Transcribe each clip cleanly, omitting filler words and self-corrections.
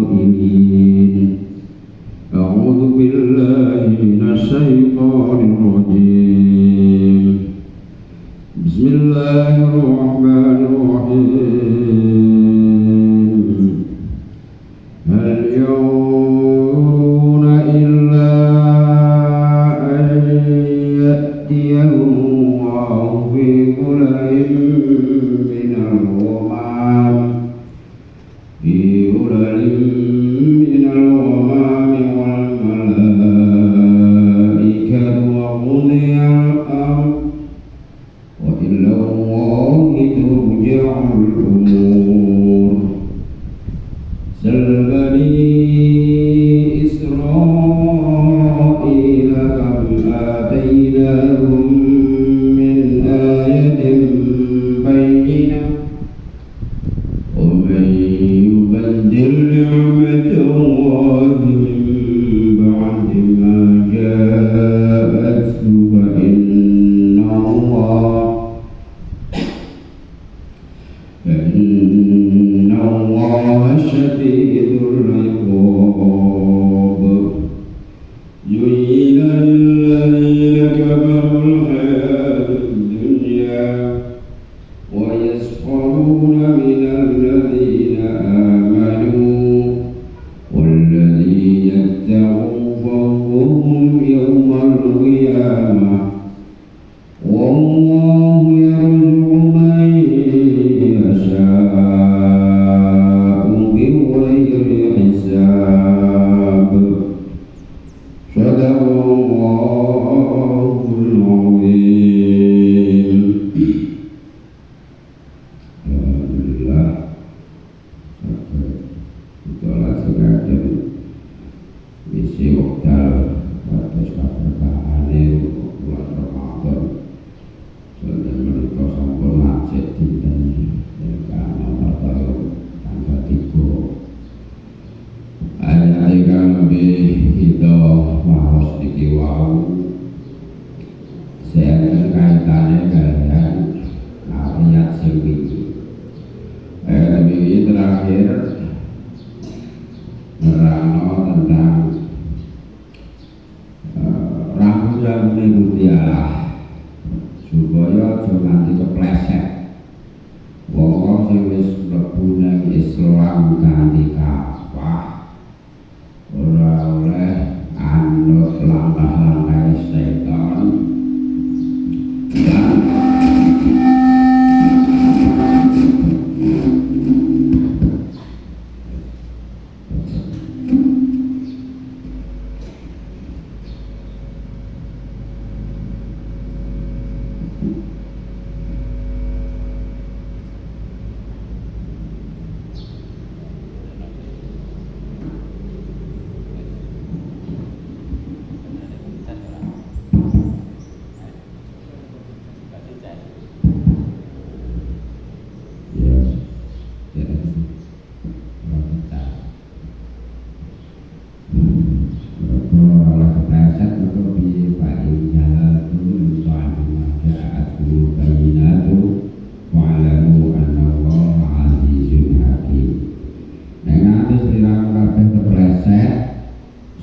القائلين أعوذ بالله من الشيطان الرجيم بسم الله الرحمن الرحيم هل ينظرون إلا أن يأتيهم الله في ظلل من الغمام والملائكة وقضي الأمر وإلى الله ترجع الأمور سل بني إسرائيل كم آتيناهم من آية بينة ومن يبدل نعمة الله من بعد ما جاءته فإن الله شديد العقاب زين للذين كفروا الحياة الدنيا ويسخرون من الذين آمنوا والذين اتقوا فوقهم يوم القيامة والله يرزق من يشاء بغير حساب صدق الله العظيم. Alhamdulillah itulah sengaja isi wekdal kados kaberkahane bulan Ramadan sedaya menika sampun lajeng dinten ingkang nomor 3 ayat ingkang lebih kita waos niki wau sing kaitane kalian ayat sing iki. Ayat ini terakhir nerangno tentang rambu-rambu Gusti Allah supaya aja nganti kepleset wong sing wis mlebu nang Islam kanthi kafah ora oleh anut langkah-langkah setan dan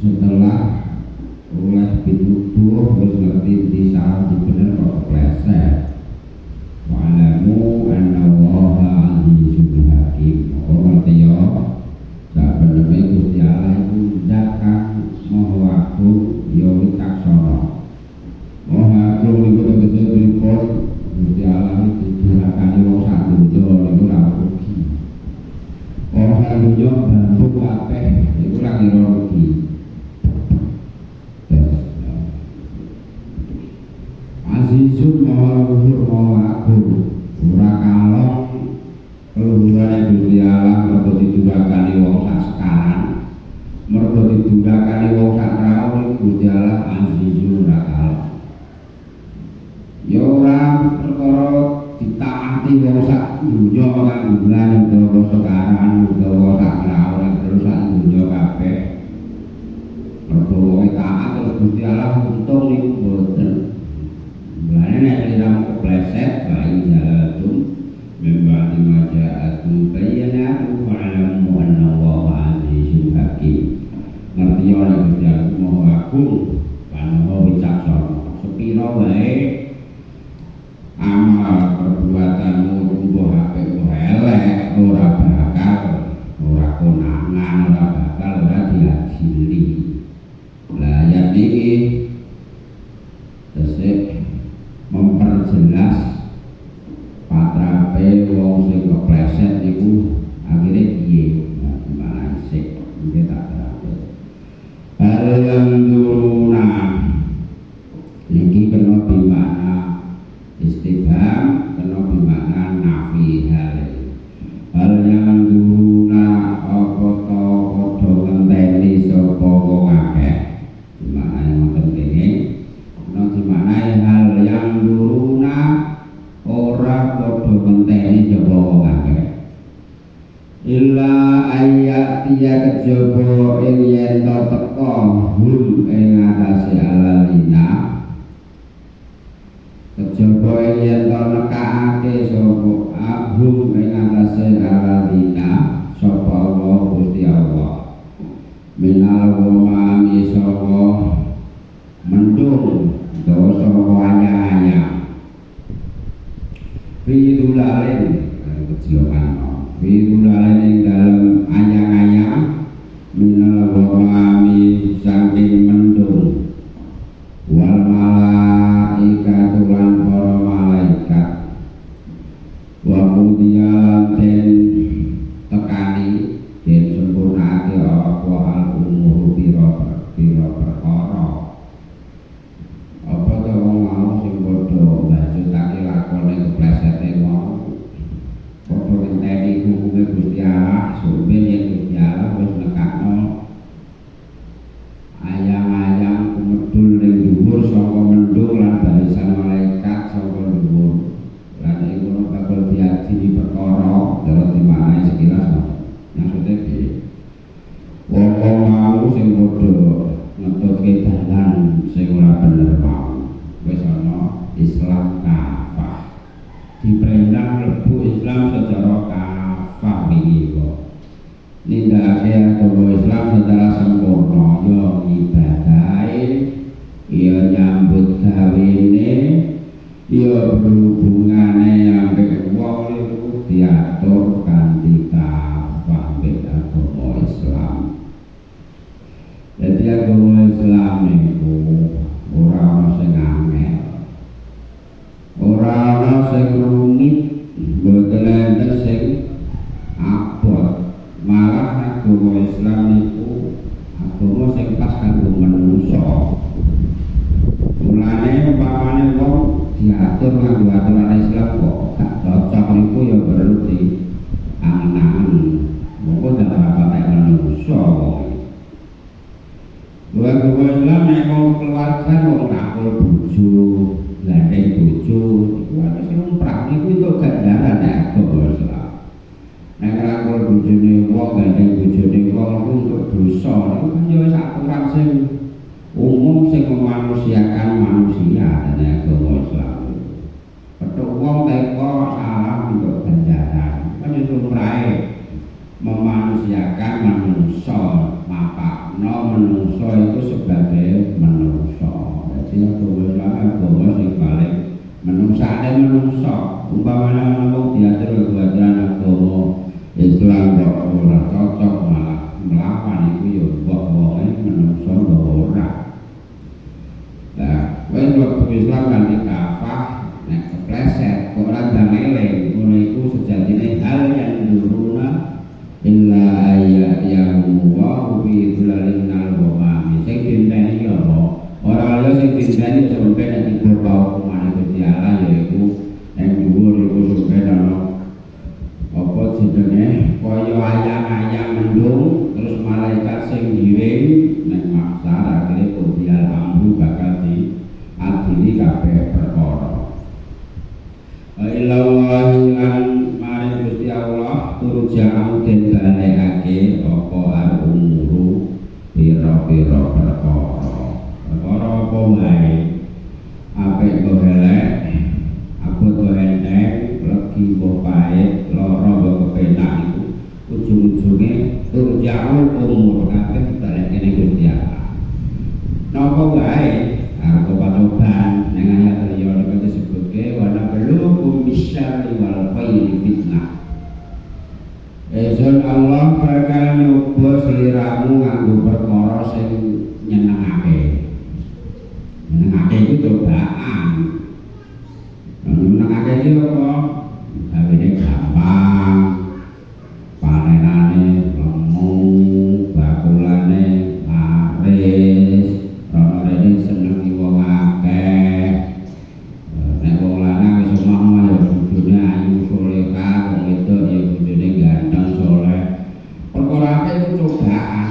setelah oleh pitutur wis ngerti intisar bener kok kepleset wa'lamu annallaha azizun hakim. Ngerti ya sabenere Gusti Allah iku zat kang maha agung ya wicaksana maha agung iku tegese pripun Gusti Allah iki dirakani wong sak donya niku ra rugi ora donya bantu kabeh iku ra kira rugi. Azizun maha luhur maha agung ora kalong keluhurane Gusti Allah mergo ditungakani wong sak sekaran mergo ditungakani wong sak kraon Gusti Allah azizun ora kalong ya ora perkara ditaati wong sak dunya kan bulan utawa sekaran utawa sak kraon terus sak dunya kabeh mergo wong taat terus Gusti Allah untung niku boten. Mulane nek kita kepleset bayi jalan membagi majalah bayan ora bakal ora konangan ora bakal ora diadili. Lah ayat iki tesih memperjelas patrape wong sing kepleset niku akhire piye. Gimana sih iki tak terangke. Hal yang duruna iki kena bimakna istifham, kena bimakna nafi hal yang duruna apa to padha ngenteni sapa wong akeh. Bimakna ngoten kene kena bimakna hal yang duruna ora padha ngenteni sapa wong akeh. Illa ayat tiya kejaba ing yen to teka hum ing atase alalina kejaba ing yen to nekake sapa hum ing atase alalina sapa Allah Gusti Allah minal wamami sapa mendung dosa wanya-anya fidulalin kejilan Firulalain ing dalem anyang-anyang minal wamami saking mendung wal malaikatu lan para malaikat wa mudialan den tekani den sempurnake apa al umur pira perkara apa to wong mau sing padha mbajutake lakone keplesete wong padha ngenteni hukume Gusti Allah sampeyan yen Gusti Allah wis nekakno ayang-ayang kumedul ning dhuwur saka mendung lan barisan malaikat saka dhuwur lan iku bakal diadili perkara dalam dimana sekilas maksudnya piye wong mau sing padha ngetutke dalan sing ora bener mau wis ana Islam kafah diperintah mlebu Islam secara kafah iki kok nindakake agama Islam secara sempurna ya ibadahe ya nyambut gawene ya berhubungane ambek wong iku diatur kanthi kafah ambek agama Islam. Jadi agama Islam iku ora ana sing angel ora ana sing rumit mboten enten sing abot malah agama Islam niku agama sing pas kanggo manungsa mulane umpamane wong diatur nganggo aturan Islam kok gak cocok niku ya perlu di angen-angen monggo dalam patek manungsa wong agama Islam nek wong keluarga wong nakul bojo gandeng bojo iku ana sing lumrah niku entuk ganjaran nek agama Islam. Nek rakul bojone wong gandeng bojone wong iku entuk dosa niku kan ya wis aturan sing umum sing memanusiakan manusia nek agama Islam. Petuk wong teko salah entuk ganjaran. Kan itu lumrahe memanusiakan manusia mapakno manusia itu sebagai manusia. Jadi agama sing paling menungsane manungsa umpamane ana wong diatur kewajiban agama Islam kok ora cocok malah melawan iku ya mbok wonge manungsa ora. Nah, wis waktu Islam kan dikafah nek kepleset kok ora damele ngono iku sejatine hal yang duruna illa ayyahu wa fi dhulalin al-wamami sing dinteni ya ora lha sing dinteni sampe nek dibau kumane Gusti Allah yaiku nek dhuwur iku sampe ana apa jenenge kaya ayang-ayang mendung terus malaikat sing ngiring nek maksar akhire kudial ambu bakal diadili kabeh perkara ilawahi lan maring Gusti Allah turja'u den balekake apa al-umuru pira-pira perkara apa wae apik kok elek abot kok enteng legi mbok pahit lara mbok kepenak iku ujung-ujunge turja'u umur kabeh balekane Gusti Allah napa wae arep patoban ning ayat liya niku disebutke wa nabluhum bisyarri wal khairi fitnah Izin Allah bakal nyoba seliramu nganggo perkara sing nyenengake. Nyenengake itu cobaan. Nyenengake iki apa? Gawene gampang. Panenane lemu, bakulane laris, rene senengi wong akeh. Nek wong lanang wis omah ya bojone ayu solehah, wong wedok ya bojone ganteng soleh. Perkara akeh iku cobaan.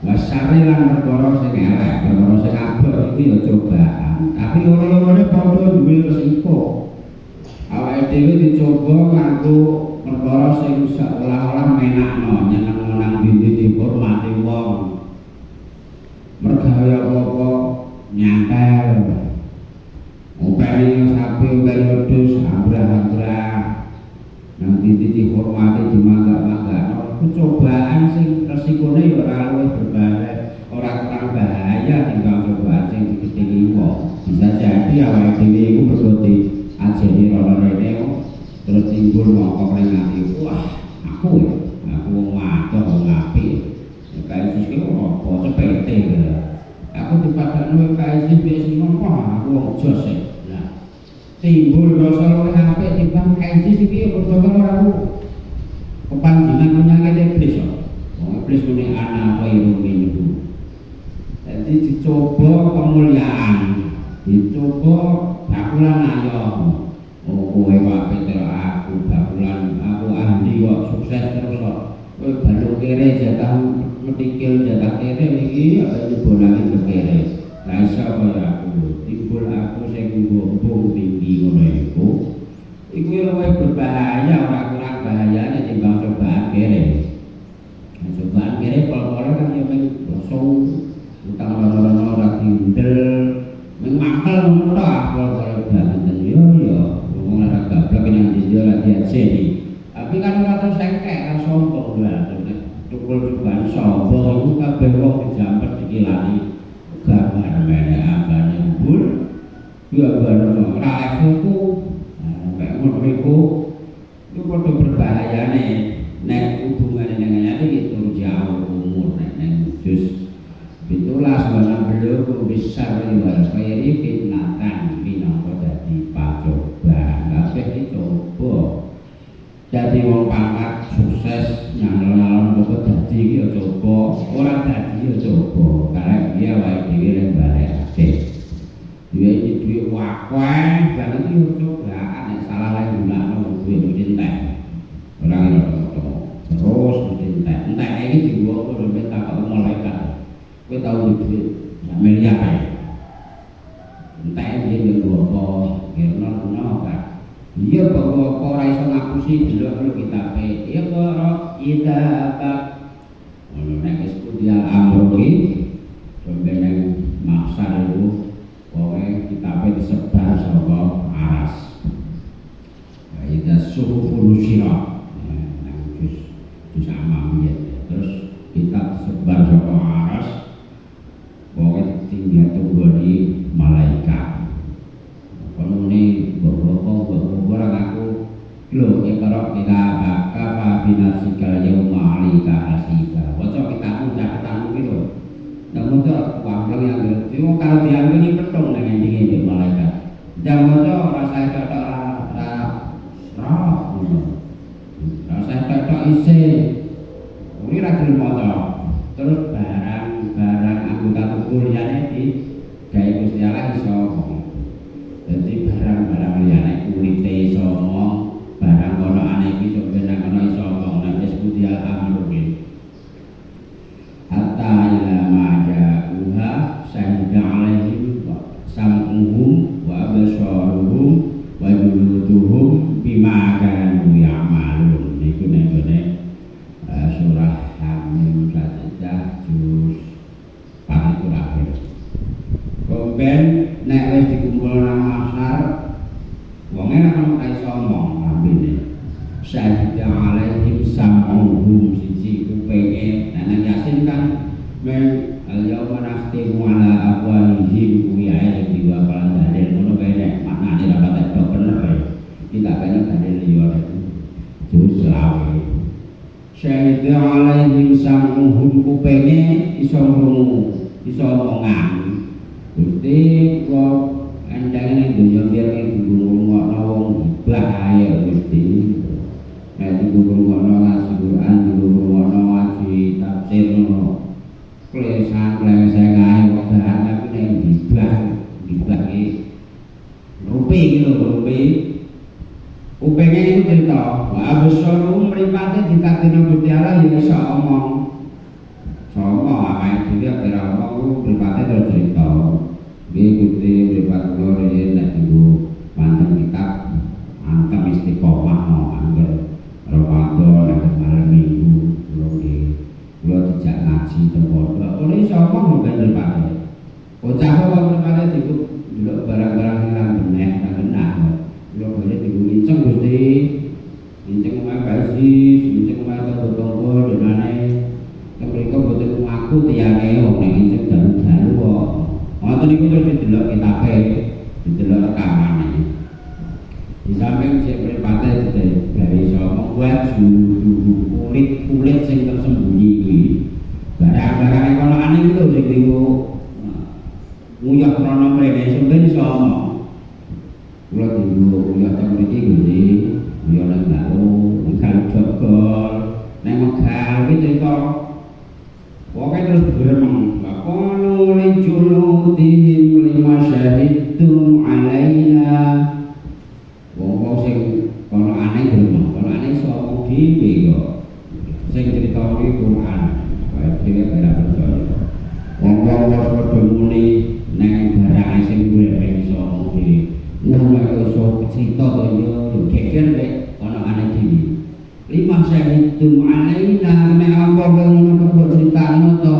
Wasare lan perkara sing elek, perkara sing abot iku ya cobaan. Tapi loro-lorone padha duwe resiko. Awake dhewe dicoba nganggo perkara sing seolah-olah menakno, nyenengno nang dindi dihormati wong. Mergawe apa-apa nyantel. Upaya sapi, upaya wedhus, ambrah-ambrah. Nang dindi dihormati dimangga-mangga. Cobaan sing resikone ya ora luwih berbahaya, ora kurang bahaya timbang cobaan sing digedhengi wong. Bisa jadi awake dhewe iku berkoti ajeni rene terus timbul mongkok ning ati. Wah, aku wong wadon wong apik. Kae sing apa cepete. Aku dipadakno kae sing wis ngopo aku wong jos. Lah, timbul rasa luwih apik timbang kae sing iki padha karo aku. Kepanjenengan menyangka iblis kok. Wong iblis muni ana khairu minhu. Jadi dicoba kemuliaan, dicoba bakulan ayo. Oh kowe wae karo aku bakulan, aku ahli kok sukses terus kok. Kowe balung kere jatah metikil jatah kere iki apa dibolani kere. Lah iso kaya aku, timbul aku sing nggombong tinggi ngono iku. Iku luwih berbahaya ora kurang bahayane timbang cobaan kere. Cobaan kere pol-pole kan yo mung dosa utang loro-loro ora kindel mung mangkel ngono tok pol-pole banget yo wong ora gablek nang dia lagi ajeni. Tapi kan ora terus engkek kan sombong lha tukul cobaan sombong iku kabeh wong dijampet dikilani gambar meneh ambane mbul yo bareng ora levelku. Ngono iku itu padha berbahayane nek hubungane dengan iki turun jauh umur nek jus 17 belum besar wal khairi fitnatan minangka dadi pacobaan kabeh dicoba dadi wong pangkat sukses nyalon kok dadi iki ya coba ora dadi ya coba karep dia wae dhewe nek balik akeh duwe wakeh banget iki cobaan nek salah lae gunakno duwe entek ora ngono terus entek iki dienggo karo takok malaikat kowe tau duwe sak miliar ae entek iki dienggo apa kira-kira kan iya bahwa ora iso ngapusi delok kitabe iya kok idabak ngono nek wis kuliah amroki sampe nang maksar itu pokoknya kitabnya disebar sama aras. Itu suhu syirah, juz amamiyah. Terus kitab disebar sama aras, pokoknya tinggal tunggu di malaikat. Kalau ini bawa aku, lo kalau kita bakal binasikal yauma alika hasiba. Wacok kitabmu catatanmu gitu. Namun itu wablang yang ngerti, kalau diambil ini petung dengan dingin malaikat. Jangan itu rasa cocok rasa cocok isi. Ini ragil motor. Terus barang anggota tubuh liane di gaya Gusti Allah iso ngomong. Jadi barang liane kulite iso ngomong, barang kono aneh iki sok benang kono iso ngomong. Nek wis Gusti Allah amruhin. Hatta ila majahuha sahida alaihim sam'uhum wa absaruhum wa syahid alaihim sam'uhum kupenge iso ngrungu iso omongan Gusti kok endang ning donya biar ngrungokno wong gibah ae Gusti nek ngrungokno ngaji Quran ngrungokno ngaji tafsir klesan kleseng ae kok jahat tapi nek gibah iki rupi gitu rupi upenge itu cerita wa absarum mripate dikatino Gusti Allah ya iso omong sama apa itu dia kira omong mripate terus cerita nggih Gusti mripat kula riyen nek dulu manten kitab antem istiqomah mau angger Ramadan nek malam Minggu kula dijak ngaji tempat ora iso omong ben mripate bocah kok mripate diku delok barang-barang sing benek nang benak kula boleh diwinceng Gusti winceng omahe basi winceng omahe tonggo-tonggo denane mriko boten ngaku tiyane wong nek winceng dalu-dalu kok ngoten niku terus didelok kitabe didelok rekamane di samping cek mripate gawe iso membuat kulit sing tersembunyi kuwi barang-barang konane iku lho sing dienggo nguyah krana mrene sampeyan iso omong kula dulu nguyah teng mriki Gusti nguyah nang dalu nang jogol nang megal iki cerita pokoke terus gremeng qalu li juludihim lima syahidtum alaina wong sing kono aneh gremeng kono aneh iso omong dhewe kok sing cerita iki Quran wae dhewe ora percaya wong-wong padha muni nang barang sing kuwi iso omong dhewe ngono iso cerita to yo geger nek ana aneh dhewe lima syahidtum alaina nek apa ngono kok critakno to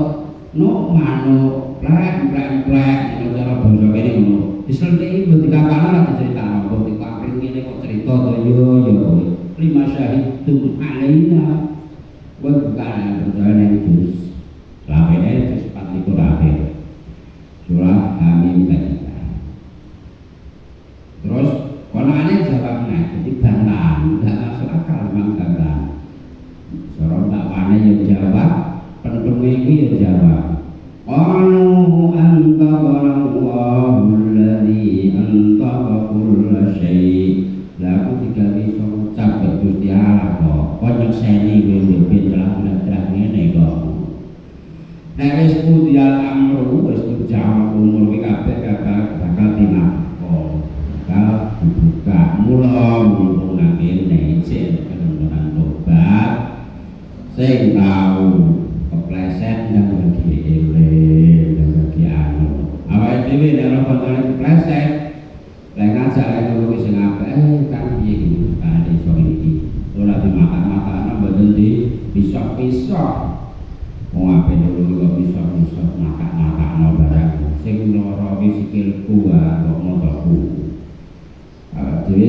no manuk plek cara basa kene ngono diselthiki mboten kapana ra diceritakno kok dipakring ngene kok cerita to yo lima syahidtum alaina bukan percaya nek Gus lawene terus 24 akhir surah Hamim ketika terus konane jawabnya jadi bantahan tidak masuk akal memang bantahan sorong dakwane yang jawab pendungnya itu yang jawab qalu antaqana Allahu alladhi antaqa kulla syai' laku digawe iso ngucap Gusti Allah kok nyekseni kowe telah ngene kok nek wis kudial amru wis jam umur iki kabeh bakal tinapko bakal dibuka mula mumpung nang kene sik kenemuan tobat sing tau kepleset nang bagi eling nang bagi anu awake dhewe nek ora kontone kepleset lek ngajak lek ngono sing apik kan piye iki kan iso iki ora dimakan-makan mboten pisok-pisok wong ape dulu kok bisa makan-makan barang sing lara iki sikilku kok motoku dhewe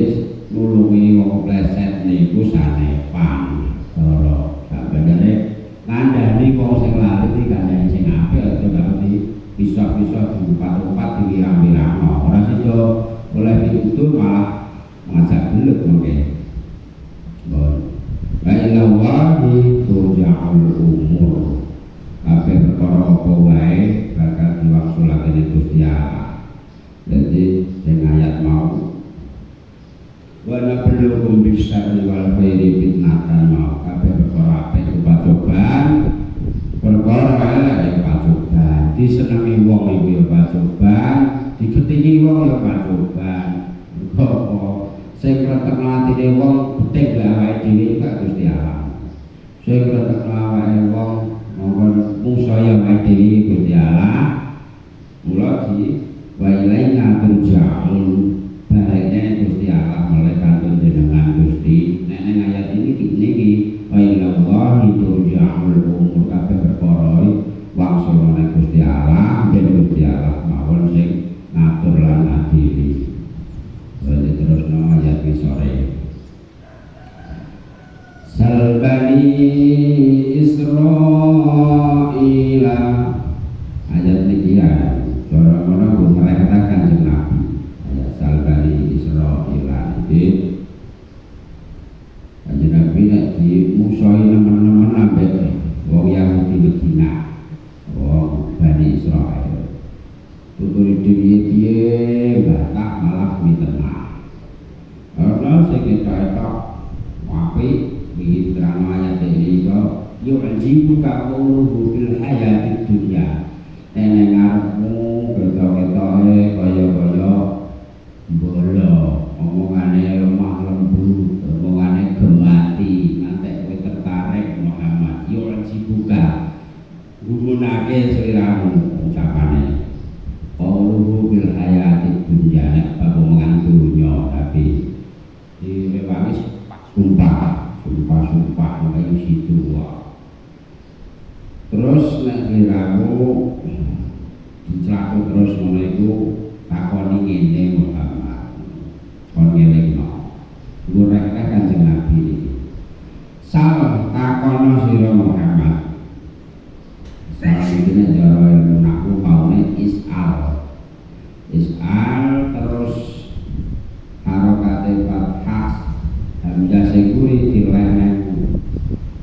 nulungi wong pleset niku sanepan ora kabehane ngandani wong sing lali iki kandhane sing apik aja ngerti pisok-pisok diumpat-umpat diwiram-wiramno ora sida oleh pitutur malah ngajak belut mengke wa ila wahi turja'ul umur kabeh perkara apa wae bakal diwaksulake dening Gusti Allah. Dadi sing ayat mau wa nabluhum bisyarri wal khairi fitnatan mau kabeh perkara apik coba-cobaan perkara wae ya pacobaan disenengi wong iku ya pacobaan digetingi wong ya pacobaan kok sing kretek atine wong getek awake dhewe kok Gusti Allah sing kretek awake wong mongkon musaya dhewe Gusti Allah mula di wa ilaina turja'un barene Gusti Allah malaikat jenengan Gusti nek ning ayat niki wa ilallahi turja'ul umur kabeh perkara wangsul nek Gusti Allah ben Gusti Allah mawon sing ngatur lan adili terus ayat sore Salbani Israila ayat niki ya orang-orang mereka Nabi ayat Salbani Israila itu Nabi nek di musoi nemen-nemen yu'jibuka qawluhu fil hayatid dunya. Ene ngarepmu ketok-ketoke kaya-kaya bola, omongane lemah lembut, omongane gemati, ngantek kowe tertarik Muhammad. Yu'jibuka gumunake sliramu ucapane. Qawluhu fil hayatid dunya, nek omongan dunya tapi direwangi sumpah kaya situ wae. Terus nek sliramu dicelako terus ngono iku takoni ngene Muhammad. Kon ngelingno. Gorek Kanjeng Nabi. Sal takono sira Muhammad. Sal iki nek cara ilmu nahwu maune is'al. Is'al terus harokate fathah hamzah sing kuri dilehne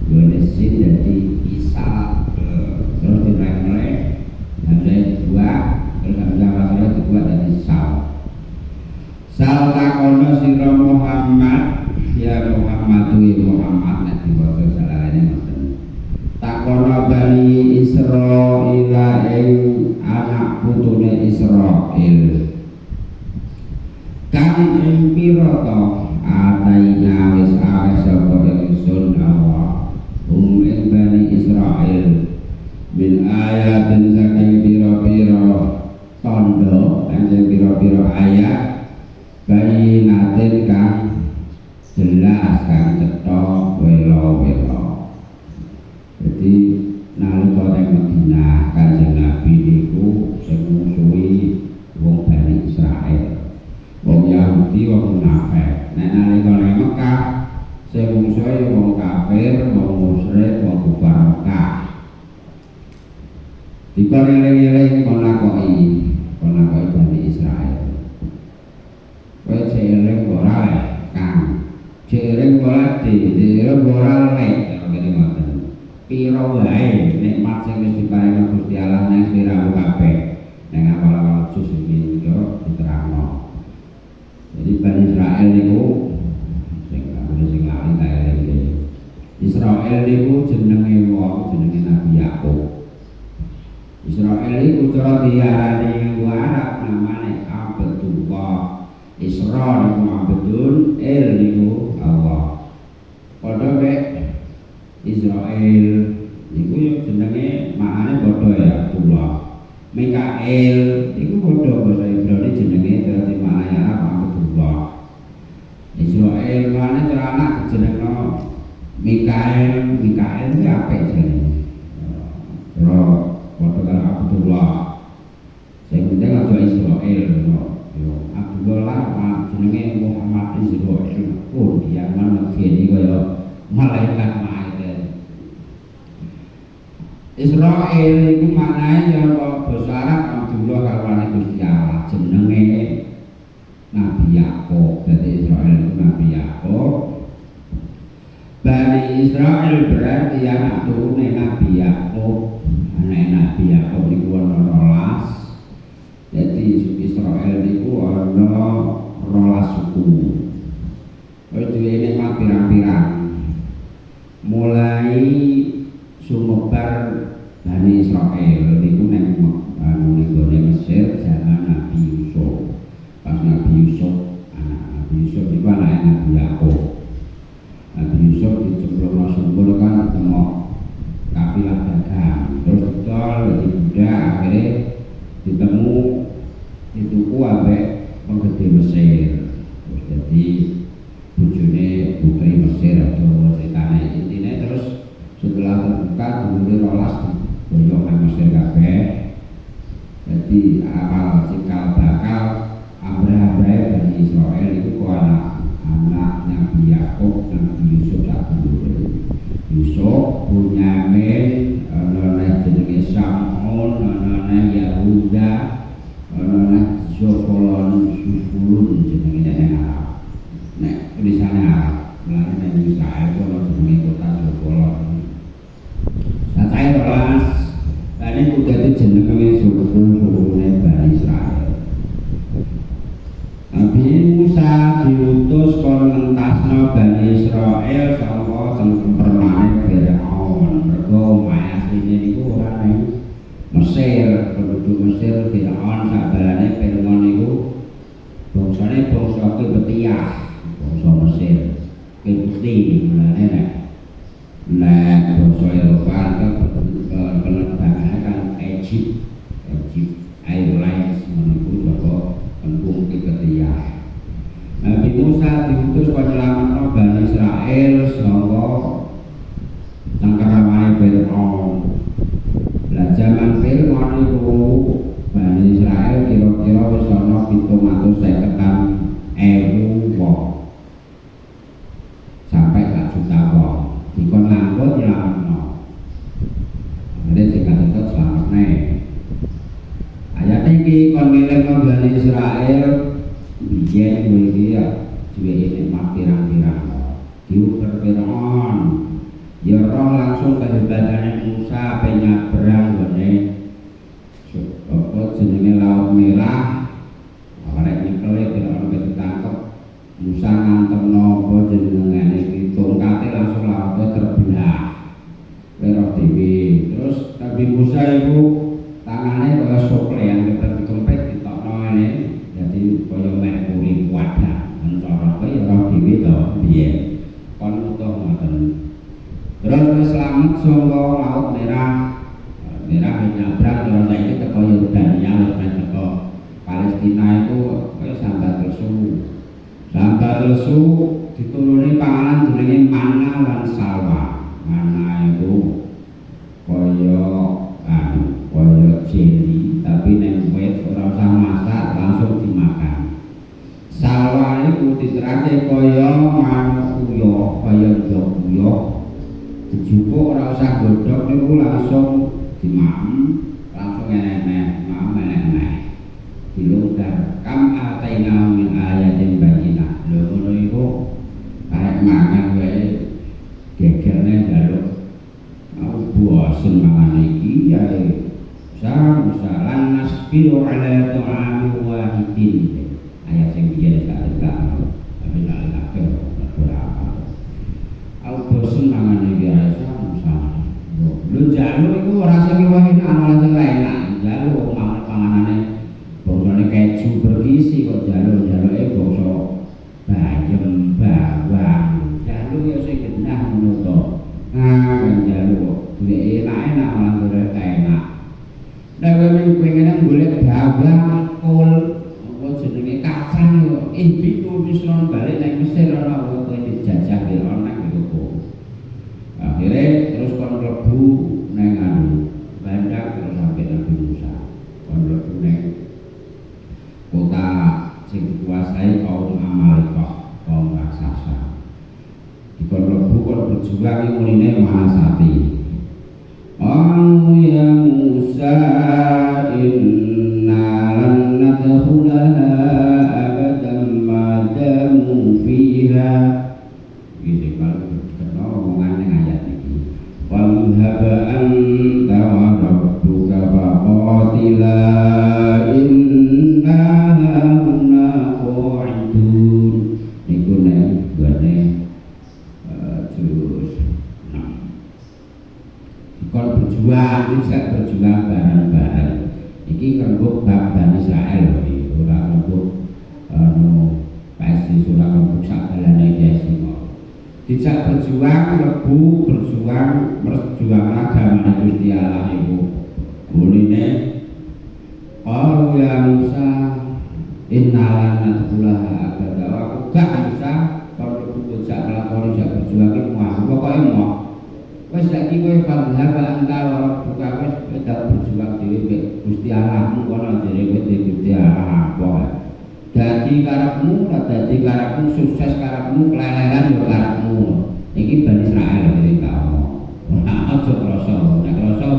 gone sin dadi isal terus dilehne hamzah dua terus hamzah wasal dua dadi sal. Sal takono sira Muhammad ya Muhammad nek diwaca salahane ngoten. Takono Bani Israil ing anak putune Israil kan ing pira to ataina wis awes sapa ingsun Allah ing Bani Israil min ayatin saking pira-pira tandha lan pira-pira ayat bayinatin kang jelas kang cetha wela-wela. Jadi nalika teng Madinah Kanjeng Nabi niku sing musuhi wong Bani Israil, wong Yahudi, wong munafik. Nek nalika nang Mekah sing musuhi wong kafir, wong musyrik, wong kufar Mekah. Dikono-eling kon lakoki Bani Israil. Kowe eling ora Kang. Eling ora dhewe ora lek ngene ngoten. Pira wae nikmat sing wis diparingi Gusti Allah nang sliramu kabeh. Nang awal-awal juz iki yo diterangno. Jadi Bani Israil niku sing lali ta eling. Israil niku jenenge wong jenenge Nabi Yakub. Israil iku cara diarani nganggo Arab namane Abdullah. Isra niku Abdul, El niku Allah. Padha mek Israil niku yo jenenge maknane padha ya Abdullah. Mikael iku padha basa Ibrani jenenge dadi maknane Arab Abdullah. Israil maknane cara anak jenengno Mikael kuwi apik jenenge. Ora padha karo Abdullah. Sing penting aja Israil yo Abdullah jenenge Muhammad Israil. Oh, dia mana iki kaya malaikat maite. Israil iku maknane cara basa Arab Abdullah karwane Gusti Allah, jenenge Nabi Yakub. Dadi Israil iku Nabi Yakub. Bani Israil berarti anak turune Nabi Yakub. Anak Nabi Yakub iku ana 12. Jadi Israil niku ana 12 suku. Wis duwe nikmat pirang-pirang. Mulai sumebar Bani Israil niku ning nggone Mesir zaman Nabi Yusuf. Pas Nabi Yusuf, anak Nabi Yusuf iku anake Nabi Yakub. Nabi Yusuf dicemplungno sumur kan ketemu kafilah dagang. Terus ditol dadi budak akhirnya ditemu dituku ambek penggede Mesir. Terus jadi bojone putri Mesir atau ceritane intine terus setelah terbuka dulure 12 diboyong nang Mesir kabeh. Jadi awal cikal bakal ambrah-ambrahe Bani Israil itu ku anak Nabi Yakub, Nabi Yusuf sak dulure. Yusuf, Bunyamin, ana jenenge Sam'un, ana Yahuda, ana Zofolon, Sufulun jenenge Arab. Nek tulisane Arab, lan nek Israil ana jenenge kota Zofolon. Sacahe 12, lan iku dadi jenenge suku-sukune Bani Israil. Nabi Musa diutus kon ngentasno Bani Israil saka permane Firaun. basa Eropa penerbangannya kan Egypt Airlines menunggu Joko Tengkung Ketiak. Nabi Musa diutus kau nyelametno Bani Israel saka cengkeramane Fir'aun. Lah jaman Fir'aun iku Bani Israel kira-kira wis ana 750.000 wong sampai 1 juta wong dikon nganggo nyelametno. Nanti sing katut selamat nih. Ayat iki kon ngelingno Bani Israel biyen kuwi iki ya duwe nikmat pirang-pirang. Diukur Fir'aun ya roh langsung kehebatane Musa penyabrang gone apa jenenge Laut Merah. Arek nikele Fir'aun ketangkep Musa ngantemno apa jenenge iki tongkate langsung lautnya terbelah. Roh dhewe. Terus Nabi Musa iku tangane kaya sokle yang dikempet ditokno ngene. Jadi kaya merkuri wadah mencorot kaya roh dhewe to piye. Kon utuh ngoten. Terus selamat saka Laut Merah. Merah nyabrang terus saiki teko Yordania wis teko Palestina itu kaya sambat lesu. Sambat lesu dituruni panganan jenenge manna lan salwa. Manna itu kaya jeli tapi nek wet ora usah masak langsung dimakan. Salwa itu diterake kaya manuk uyuh, kaya ndok uyuh. Dijupuk ora usah godhog niku langsung dimaem, langsung enek-enek, maem enek-enek. Dilonggar kam ataina min ayatin bayyinah. Lho ngono iku arek mangan wae gegerne njaluk. Aku bosen mangan iki ya. Salan nasbiru ala ta'ami wahidin. Ayat sing biyen tak tapi tak kabeh berapa. Aku bosen mangan iki ya sama. Lho jaluk iku ora sing wahid ana sing enak. Jaluk panganane bosone keju bergizi kok jaluke basa bayem bawang. Jaluk ya sing genah ngono to. Kan jaluk duwe enak-enak malah ora enak. Nek kowe pengen golek bawang kol apa jenenge kacang yo bitu wis non balik nang Mesir ora kowe dijajah di ana iku. Akhire terus kon mlebu nang anu Bandar terus sampai Nabi Musa. Kon mlebu nang kota sing dikuasai kaum Amalekah, kaum raksasa. Dikon mlebu kon berjuang ngene Mahasati. Ya Musa inna lan nadkhulaha abadan ma damu fiha. Iki kalau omongan ning ayat iki. Walhaba anta wa rabbuka faqatila inna hauna qa'idun. Niku nek gone terus kon berjuang, bisa berjuang bareng-bareng. Iki kanggo bab Bani Israel iki, ora kanggo pasti surah kanggo sak dalane iki. Dijak berjuang, lebu berjuang, merjuang agama Gusti Allah iku. Bunine ya Musa innalan nadkhulaha abada. Aku gak bisa kalau dijak nglakoni jak berjuang iki mau pokoke mau. Wes saiki kowe fadhaba anta wa rabbuka wis pedal berjuang dhewe Gusti Allahmu kono jere kowe Gusti Allah apa. Dadi karepmu, dadi karepmu sukses karepmu keleleran yo karepmu. Iki Bani Israil iki kamu. Ora aja krasa, nek krasa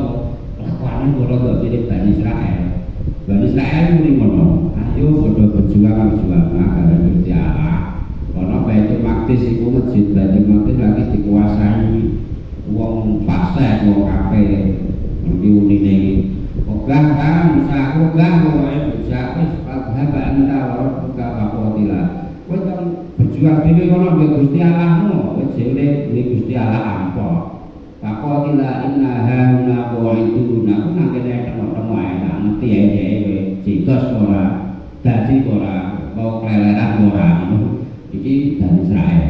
lakuane ora kok jadi Bani Israil. Bani Israil muni ngono. Ayo padha berjuang karo Gusti Allah. Kono Baitul Maqdis iku masjid Baitul Maqdis lagi dikuasai wong fasik, wong kafir. Iki unine iki. Ogah kan, aku ogah pokoke bocah wis padha anta ora buka kapotila. Kowe kan berjuang dhewe kono mbek Gusti Allahmu, wis jene duwe Gusti Allah ampo. Kapotila inna hauna qaidun. Aku nang kene temu ae tak ngerti ae kowe cicos ora, dadi ora, mau keleleran ora. Iki Bani Israil,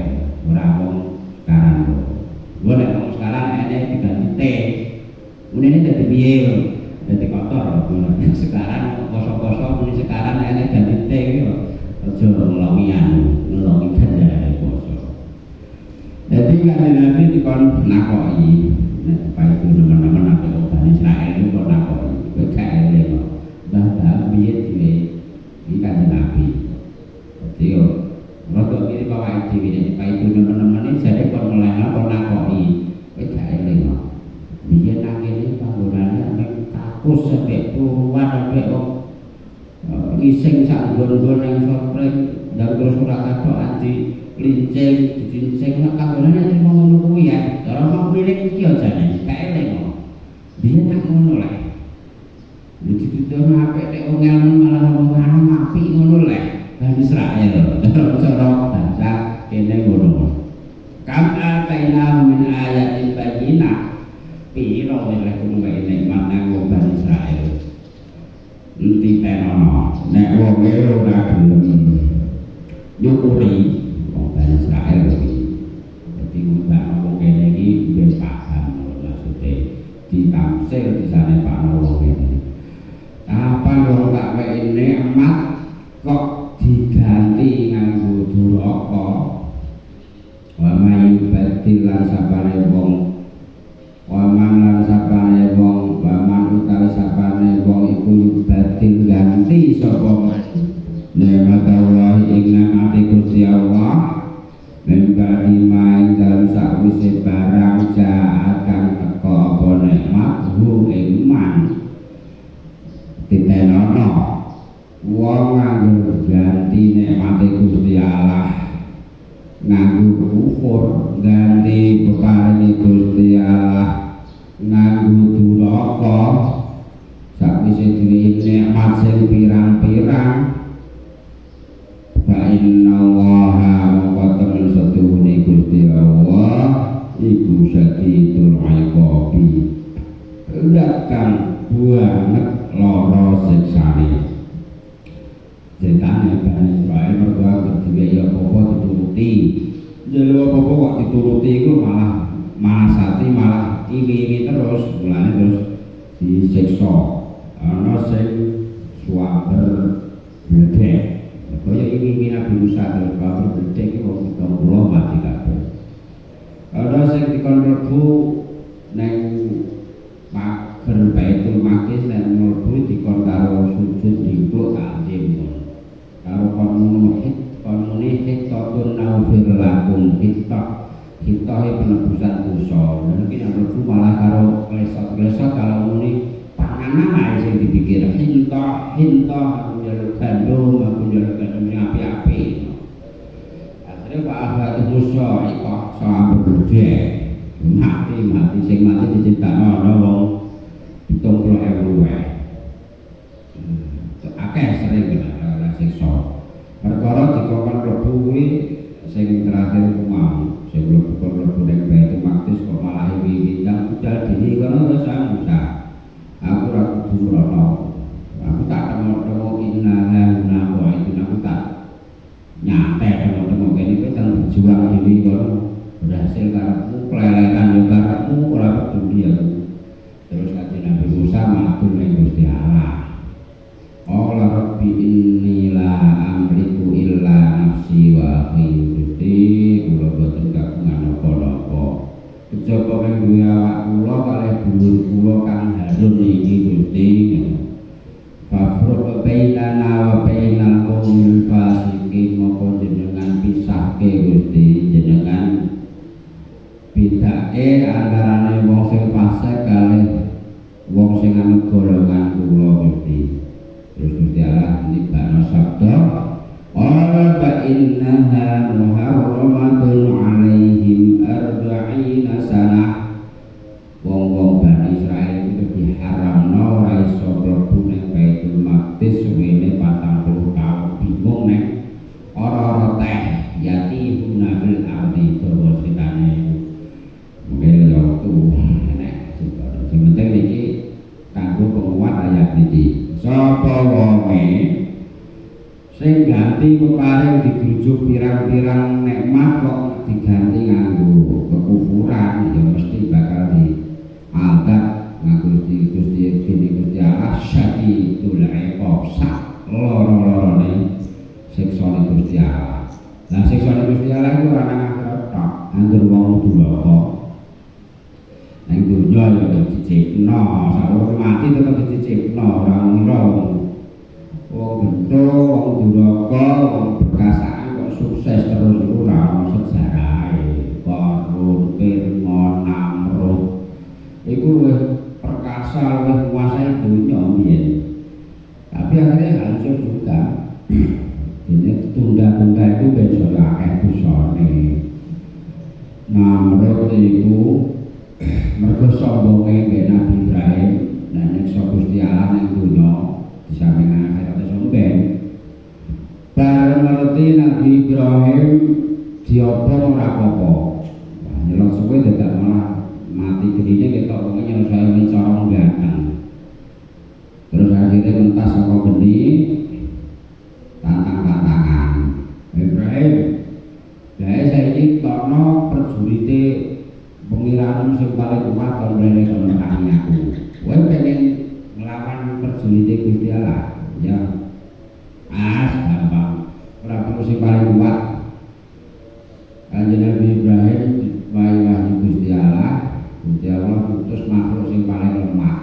ora wong sekarang. Gua nek wong sekarang enek diganti T. Ini dadi piye kok? Dadi kotor. Sekarang kosong-kosong ini sekarang enek dadi T iki kok. Aja ngelongian, ngelongi gandane poso. Dadi kan Nabi dikon nakoki, nek bae teman-teman apa Bani Israil itu kok nakoki, kowe gak eling kok. Mbah piye dhewe iki kan Nabi. Dadi yo rada iki bawae dhewe nek bae teman-teman iki jare kok melehno kok nakoki, kowe gak eling kok. Biyen nang kene panggonane mek kakus sampe tuwan sampe kok iseng sak nggon-nggon nang soprek dan terus ora katok anti lincing dicincing nek panggonane sing ngono kuwi ya. Ora mau miring iki aja nek gak eling kok. Biyen tak ngono lek. Ditutur apik nek ongel malah ngomong apik ngono lek. Bani Israil cara bahasa kene ngono. Kam ataina min ayatin bayyinah. Piro lek kuwi nikmat nang Bani Israil. Nanti penono, nek wong e ora gelem nyukuri wong Bani Israil iki. Dadi mbak wong kene iki wis paham maksude ditafsir disane Pak wong kene. Apa wong tak weki nikmat kok diganti nganggo duraka. Wa mayu batil lan sapane wong waman lan sapane wong waman utawi sapane wong iku batil ganti sapa nikmat Allah ing nikmate Gusti Allah membagi main dalam sakwise barang jahat kang teko apa nikmat hu iman ditenono wong nganggo ganti nikmate Gusti Allah nganggo kufur ganti peparinge Gusti Allah nganggo duraka sakwise duwe nikmat sing pirang-pirang fa inna Allaha mongko temen setuhune Gusti Allah iku sadidul iqabi kang banget lara siksane setane Bani Israil mergo dhewe ya apa dituruti jelo apa kok dituruti iku malah sati malah iki terus mulane terus disiksa ana sing suwaber bledek kaya iki Nabi Musa terus suwaber bledek iki wong 70 mati kabeh ana sing dikon mlebu nang pager Baitul Maqdis lan mlebu dikon karo sujud niku kanthi karo konmune hittatun naufir lakum hitohe penebusan dosa. Mungkin yang mlebu malah karo klesot-klesot kalau muni panganan ae sing dipikir hinto njaluk gandum aku njaluk gandum api-api. Akhire Pak Ahmad Musa iku sampe bedhe mati sing mati diciptakno ana wong 70.000 wae. Akeh sering kena siksa. Perkara dikokon mlebu kuwi sing terakhir ku mau sing mlebu ning Baitul Maqdis kok malah iki kan budal dini kono wis Musa. Aku ora kudu rono. Aku tak temu inna hauna wa inna aku tak nyate temu kene kowe kan berjuang dhewe kono berhasil karepmu kelelekan yo karepmu ora peduli aku. Terus kanjeng Nabi Musa matur ning Gusti Allah. Allah Rabbi inni la amliku illa nafsi wa Gusti kula boten kagungan apa-apa. Kejaba kang duwe awak kula kalih dulur kula kang harun iki Gusti. Fafruq bainana wa bainal qaumil fasiqin moko jenengan pisahke Gusti jenengan bidake antarane wong sing fasik kalih wong sing ana golongan kula Gusti. Terus Gusti Allah nibana sabda qala fa innaha muharramatun alaihim arba'ina sanah wong-wong Bani Israil itu diharamno ora iso mlebu ning Baitul Maqdis suwene 40 taun bingung nek ora-ora teh yati hunafil ardi dawa setane mungkin yo tuh nek sing penting iki kanggo penguat ayat iki. Sapa wonge sing ganti peparing digrujuk pirang-pirang nikmat kok diganti nganggo kekufuran ya mesti bakal Nang dunya ya dicicipno, saurung mati tetep dicicipno, ora ngira wong gento, wong duraka, wong berkasaan kok sukses terus iku ora ono sejarahe. Qarun, Fir'aun, Namrud iku wis perkasa, wis menguasai dunya biyen. Tapi akhirnya hancur juga. Ini tunda-tunda itu besok akeh dosane. Namrud iku mergo sombonge nggih Nabi Ibrahim lan nyiksa Gusti Allah ning dunya di samping akhirat sombong. Bareng ngerti Nabi Ibrahim diopong ora apa-apa. Nyelok suwe dadak malah mati gedine ketok wong nyelesai mencorong ganteng. Terus akhirnya mentas saka geni tantang-tantangan. Ibrahim, saya saiki tono perjurite pengiranmu sing paling kuat kon rene menangi aku. Kowe pengen nglawan perjurite Gusti Allah? Ya. Gampang. Ora perlu sing paling kuat. Kanjeng Nabi Ibrahim wahyu Gusti Allah, Gusti Allah utus makhluk sing paling lemah.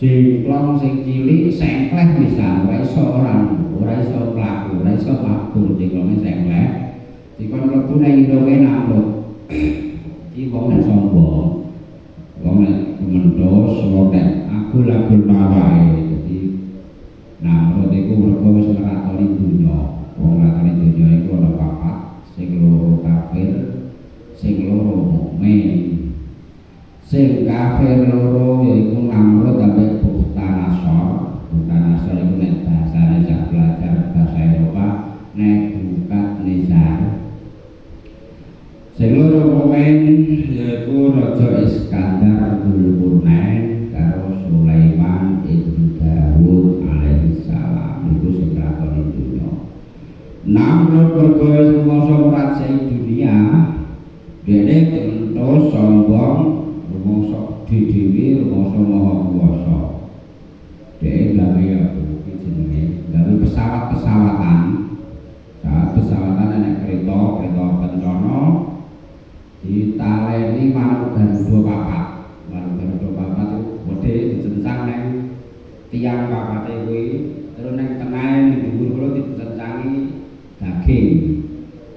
Jengklong sing cilik sengkleh bisa ora iso ora iso mlaku, ora iso mabur jengklonge sengkleh. Dikon mlebu nang indonge Namrud. Iki wong nek sombong, wong nek mendos, wong nek agul-agul wae. Dadi Namrud iku mergo wis nglakoni dunya. Wong nglakoni dunya iku ana papat, sing loro kafir, sing loro mukmin. Sing kafir loro yaiku Namrud sampai Bukhtanasor. Bukhtanasor itu nek bahasane jak belajar bahasa Eropa Nebukadnezar. Sing loro mukmin yaiku Raja Iskandar Dzulqarnain karo Sulaiman ibn Daud alaihi salam. Iku sing lakoni dunya. Namrud mergo wis mangsa merajai dunia, dene terus sombong rumangsa dhewe rumangsa maha kuwasa. Dhek gawe apa iki jenenge? Gawe pesawat-pesawatan. Pesawatan nek kereta kencana ditaleni manuk garuda papat. Manuk garuda papat itu gede dicencang nang tiang papate kuwi, terus nang tengahe ning dhuwur kuwi dicencangi daging.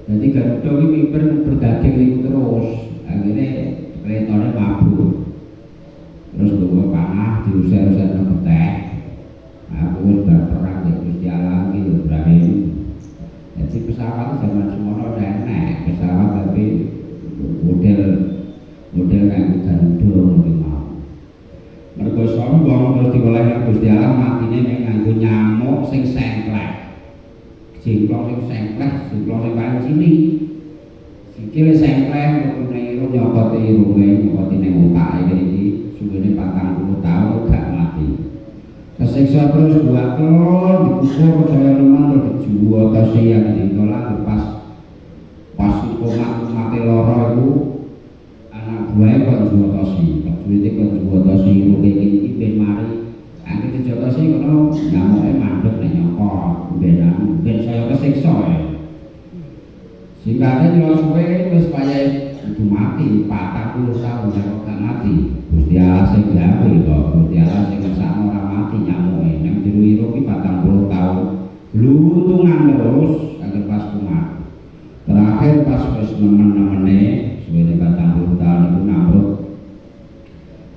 Jadi garuda kuwi miber berdaging niku terus. Akhirnya keretane mabur. Terus bawa panah diusir-usir nang geteh. Aku wis berperang di Gusti Allah iki Ibrahim. Jadi pesawat zaman semono enek, pesawat tapi model kanggo garuda ngono mau. Mergo sombong terus digoleh nang Gusti Allah matine ning nganggo nyamuk sing sengkleh. Jengklong sing sengkleh, jengklong sing paling cilik. Sikile sengkleh mlebune irung nyopoti irunge, nyopoti ning opake iki suwene 40 tahun gak mati. Kesiksa terus buat dikukur saya teman terus dijuwotosi yang dikolah pas umat loro itu anak buahnya kok dijuwotosi maksudnya kok dijuwotosi irunge iki ben mari angke dijuwotosi kono nyamuke mandeg nek nyokot ben saya kesiksa ya. Singkatnya nyuwun suwe wis payahe kudu mati 40 tahun kok gak mati. Gusti Allah sing gawe kok, Gusti Allah sing ngersakno ora mati nyamuke. Nang jero ira ki 40 tahun lutungan terus agar pas kumat. Terakhir pas wis nemen-nemene suwene 40 tahun iku Namrud.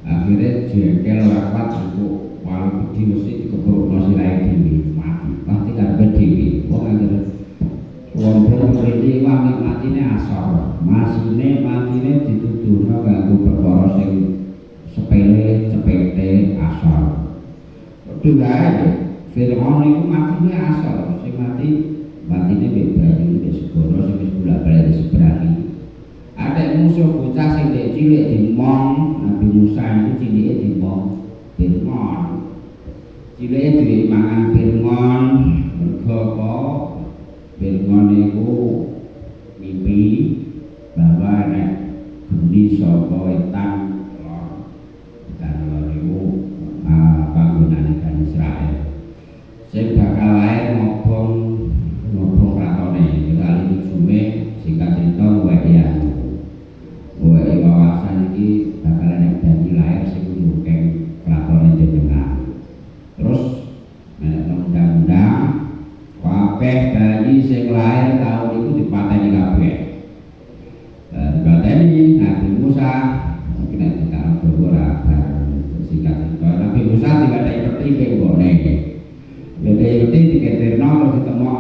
Akhirnya jengkel ora kuat iku walu gedhi mesti dikeprukno sirahe dhewe mati. Pasti karepe dhewe. Wong anggere wong mrene wae matine asor. Masine matine dituduhno kanggo perkara sing sepele cepete asor. Dugae Fir'aun iku matine asor, sing matine bebas iki segoro sing wis bolak-balik diseberangi. Ada musuh bocah sing cilik dimong, Nabi Musa iku cilike dimong Fir'aun. Cilike dhewe mangan Fir'aun mergo apa? Fir'aun iku mimpi bahwa nek geni saka etan iku panggonane Bani Israil sing bakal lair ngobong kratone kali tujume singkat cerita wae wawasan iki bakal nek miti diketirno terus ditemok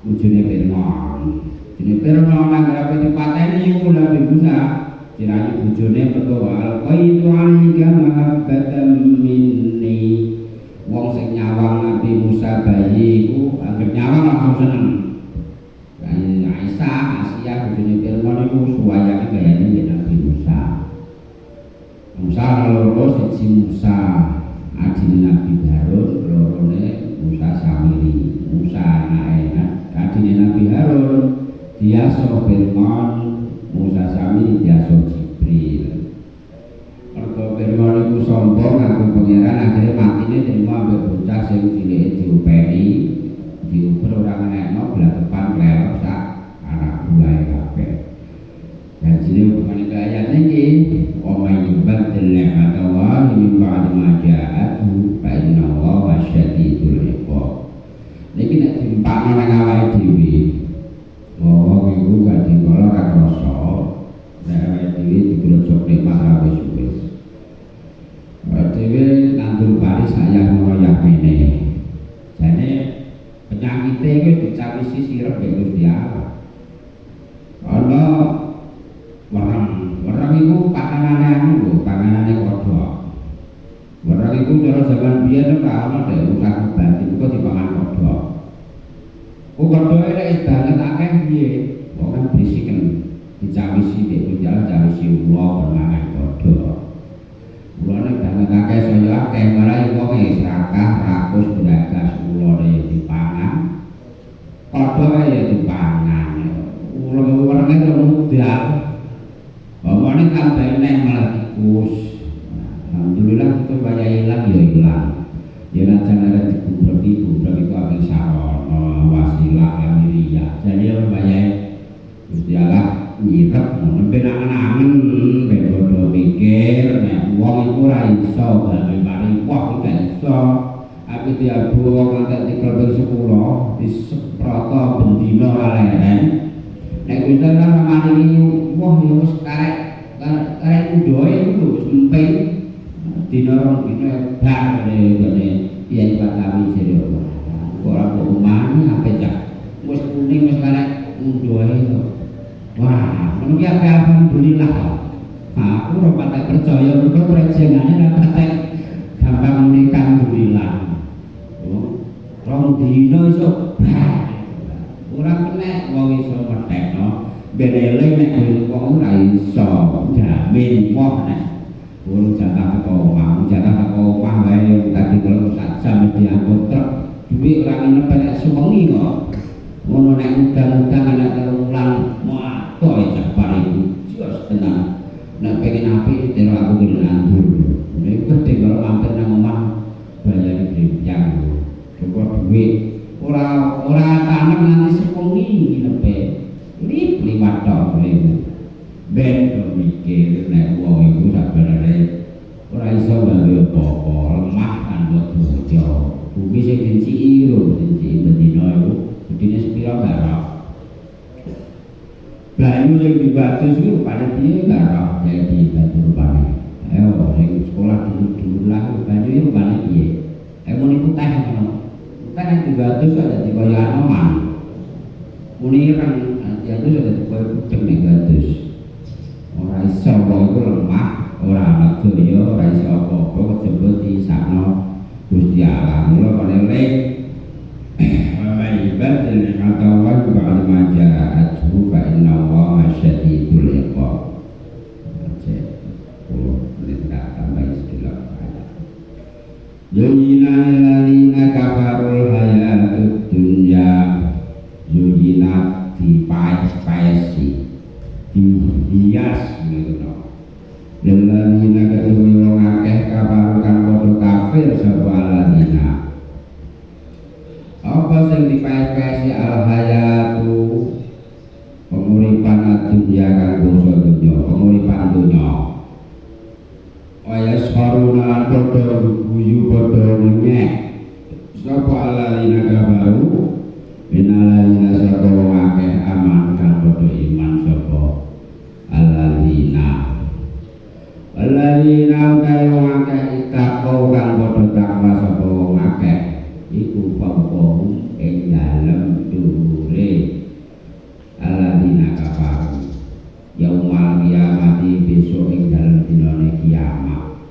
wujune Fir'aun. Dene Fir'aun nang ngarepe dipateni iku Nabi Musa dirayu bojone metu alqaitu alika mahabbatan minni. Wong sing nyawang Nabi Musa bayi iku anggere nyawang langsung seneng. Aisyah, Asia bojone Fir'aun iku suwayane bayane Nabi Musa. Musa loro siji Musa adine Nabi Harun, lorone Musa Samiri. Musa anake adine Nabi Harun, diaso Fir'aun, Musa Samiri diaso Jibril. Mergo Fir'aun iku sombong ngaku pangeran akhire matine terima ambek bocah sing cilike diupeni, diuber ora ngenekno blatepan klelep sak anak buahe kabeh. Dan sini bukan itu ayat ini Omay yubaddil ni'matallahi min ba'di ma ja'athu fa inna Allaha syadidul iqab. Niki nek dimpakno nang awake dhewe. Wong iku gak dikala ra krasa. Nek awake dhewe digrojok nikmat wis. Awake dhewe nandur baris sayang ngoyak mene. Jane penyakite iki dicawisi sirep mek Gusti Allah. Ana Warang itu pakanane anu lho, pakanane kodhok. Warang itu cara zaman biyen ora ana dek usah batin kok dipangan kodhok. Kodhoke nek banget akeh piye? Wong kan brisiken dicawisi nek jalan cawisi ulo pangan kodhok. Ulone banget akeh saya akeh malah wong serakah rakus bragas ulone dipangan. Kodhoke ya dipangan. Ulo warane mudhal. Bawaan tambah eneh malah tikus. Alhamdulillah kita bayar hilang ya hilang. Ya najan ada dikubur itu abis sarono wasilah lamiriya. Jadi orang bayar Gusti Allah nyirep nembe nangen-nangen ben bodo mikir nek wong iku ora iso gawe mari wah gak iso. Tapi tiap wong ngantek dikelbeng 10 diseproto bendina ora leren. Nek Gusti Allah ramani wah ya wis karek udoe iku wis emping dina rong dina bar ngene yen Batawi jero. Ora kok umane ape cak. Wis kuning wis karek udoe. Wah, meniki alhamdulillah. Aku ora patek percaya mergo prejenane ora patek gampang muni alhamdulillah. Rong dina iso ora kena wong iso metekno. Ben eling nek wong ora iso jamin moh nek urung jatah teko omah wae tadi kalau sak jam diangkut truk duwe ora ngenep nek suwengi kok ngono nek udang-udang anak telung wulan mau atoe jabar iku jos tenan nek pengen apik dene aku kudu nandur nek gede kalau mampir nang omah bayar briyang cukup duit ora tanam nanti sewengi nginepe liwat tok ben mikir nek wong iku sabarane ora iso gawe apa-apa lemah kan bojo bumi sing diciki lho diciki bendina iku gedine sepira garap banyu sing dibatus iku rupane piye garap jadi batu rupane ayo sing sekolah dulu lah banyu iku rupane piye mun iku teh ngono teh nek dibatus ada dikaya anoman muni ireng diatus ada dikaya kucing dibatus ora iso wong iku lemah ora medya ora iso apa-apa kejaba disakno Gusti Allah mula paling wa may badal atawa ba'da ma ja'athu fa inna Allaha syadidul iqab. Tambah istilah Yujina lalina kafarul hayatud dunya yujina dipaes-paesi dihias gitu lalina ketui wong akeh kafarukan podo kafir sapa lalina apa sing dipaes-paesi al hayatu penguripan dunya kang bangsa dunya penguripan dunya waya saruna podo guyu podo nyek sapa lalina kafaru Binalina sapa wong akeh aman kang padha iman sapa alladzina kaya wong akeh itakau kang padha takwa sapa wong akeh iku fawqahum ing dalem dhuwure alladzina kafaru yaumal kiamati besok ing dalem dinane kiamat.